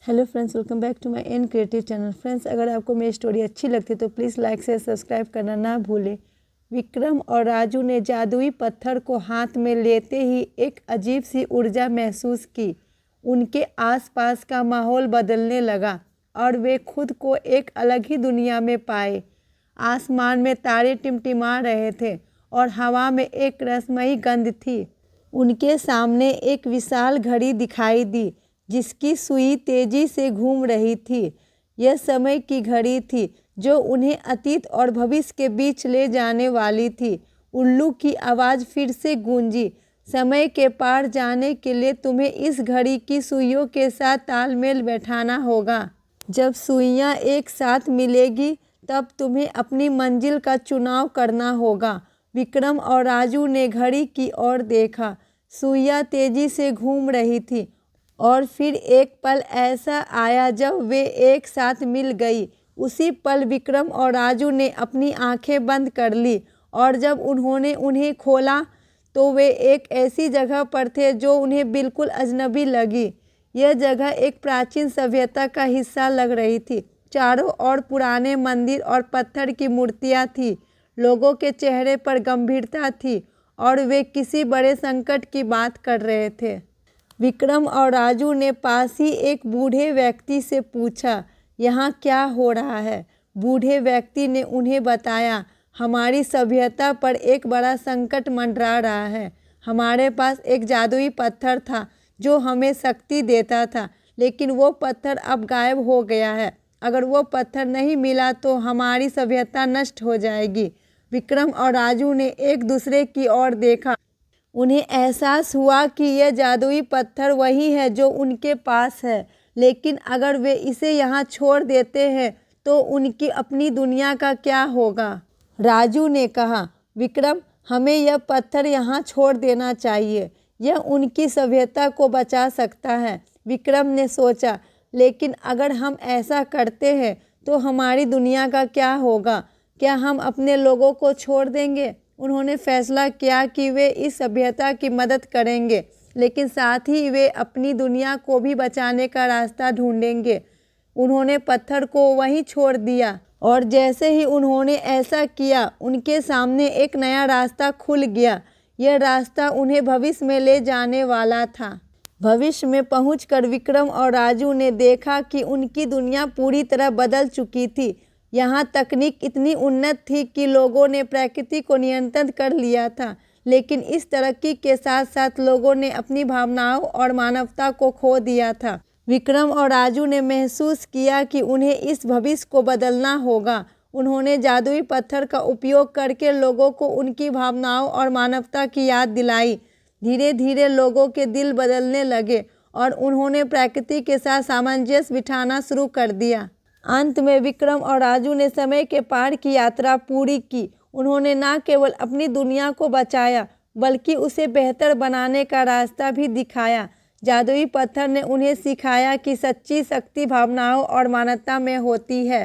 Hello friends, welcome back to my N creative channel. Friends, अगर आपको मेरी story अच्छी लगती है तो प्लीज़ लाइक से सब्सक्राइब करना ना भूलें। विक्रम और राजू ने जादुई पत्थर को हाथ में लेते ही एक अजीब सी ऊर्जा महसूस की। उनके आसपास का माहौल बदलने लगा और वे खुद को एक अलग ही दुनिया में पाए। आसमान में तारे टिमटिमा रहे थे और हवा में एक रसमयी गंध थी। उनके सामने एक विशाल घड़ी दिखाई दी जिसकी सुई तेजी से घूम रही थी। यह समय की घड़ी थी जो उन्हें अतीत और भविष्य के बीच ले जाने वाली थी। उल्लू की आवाज़ फिर से गूंजी, समय के पार जाने के लिए तुम्हें इस घड़ी की सुइयों के साथ तालमेल बैठाना होगा। जब सुइयां एक साथ मिलेगी तब तुम्हें अपनी मंजिल का चुनाव करना होगा। विक्रम और राजू ने घड़ी की ओर देखा। सुइयां तेजी से घूम रही थी और फिर एक पल ऐसा आया जब वे एक साथ मिल गई। उसी पल विक्रम और राजू ने अपनी आंखें बंद कर ली और जब उन्होंने उन्हें खोला तो वे एक ऐसी जगह पर थे जो उन्हें बिल्कुल अजनबी लगी। यह जगह एक प्राचीन सभ्यता का हिस्सा लग रही थी। चारों ओर पुराने मंदिर और पत्थर की मूर्तियां थी। लोगों के चेहरे पर गंभीरता थी और वे किसी बड़े संकट की बात कर रहे थे। विक्रम और राजू ने पास ही एक बूढ़े व्यक्ति से पूछा, यहाँ क्या हो रहा है? बूढ़े व्यक्ति ने उन्हें बताया, हमारी सभ्यता पर एक बड़ा संकट मंडरा रहा है। हमारे पास एक जादुई पत्थर था जो हमें शक्ति देता था, लेकिन वो पत्थर अब गायब हो गया है। अगर वो पत्थर नहीं मिला तो हमारी सभ्यता नष्ट हो जाएगी। विक्रम और राजू ने एक दूसरे की ओर देखा। उन्हें एहसास हुआ कि यह जादुई पत्थर वही है जो उनके पास है, लेकिन अगर वे इसे यहाँ छोड़ देते हैं तो उनकी अपनी दुनिया का क्या होगा? राजू ने कहा, विक्रम, हमें यह पत्थर यहाँ छोड़ देना चाहिए। यह उनकी सभ्यता को बचा सकता है। विक्रम ने सोचा, लेकिन अगर हम ऐसा करते हैं तो हमारी दुनिया का क्या होगा? क्या हम अपने लोगों को छोड़ देंगे? उन्होंने फैसला किया कि वे इस सभ्यता की मदद करेंगे, लेकिन साथ ही वे अपनी दुनिया को भी बचाने का रास्ता ढूंढेंगे। उन्होंने पत्थर को वहीं छोड़ दिया और जैसे ही उन्होंने ऐसा किया, उनके सामने एक नया रास्ता खुल गया। यह रास्ता उन्हें भविष्य में ले जाने वाला था। भविष्य में पहुंचकर विक्रम और राजू ने देखा कि उनकी दुनिया पूरी तरह बदल चुकी थी। यहाँ तकनीक इतनी उन्नत थी कि लोगों ने प्रकृति को नियंत्रित कर लिया था, लेकिन इस तरक्की के साथ साथ लोगों ने अपनी भावनाओं और मानवता को खो दिया था। विक्रम और राजू ने महसूस किया कि उन्हें इस भविष्य को बदलना होगा। उन्होंने जादुई पत्थर का उपयोग करके लोगों को उनकी भावनाओं और मानवता की याद दिलाई। धीरे धीरे लोगों के दिल बदलने लगे और उन्होंने प्रकृति के साथ सामंजस्य बिठाना शुरू कर दिया। अंत में विक्रम और राजू ने समय के पार की यात्रा पूरी की। उन्होंने न केवल अपनी दुनिया को बचाया बल्कि उसे बेहतर बनाने का रास्ता भी दिखाया। जादुई पत्थर ने उन्हें सिखाया कि सच्ची शक्ति भावनाओं और मानवता में होती है।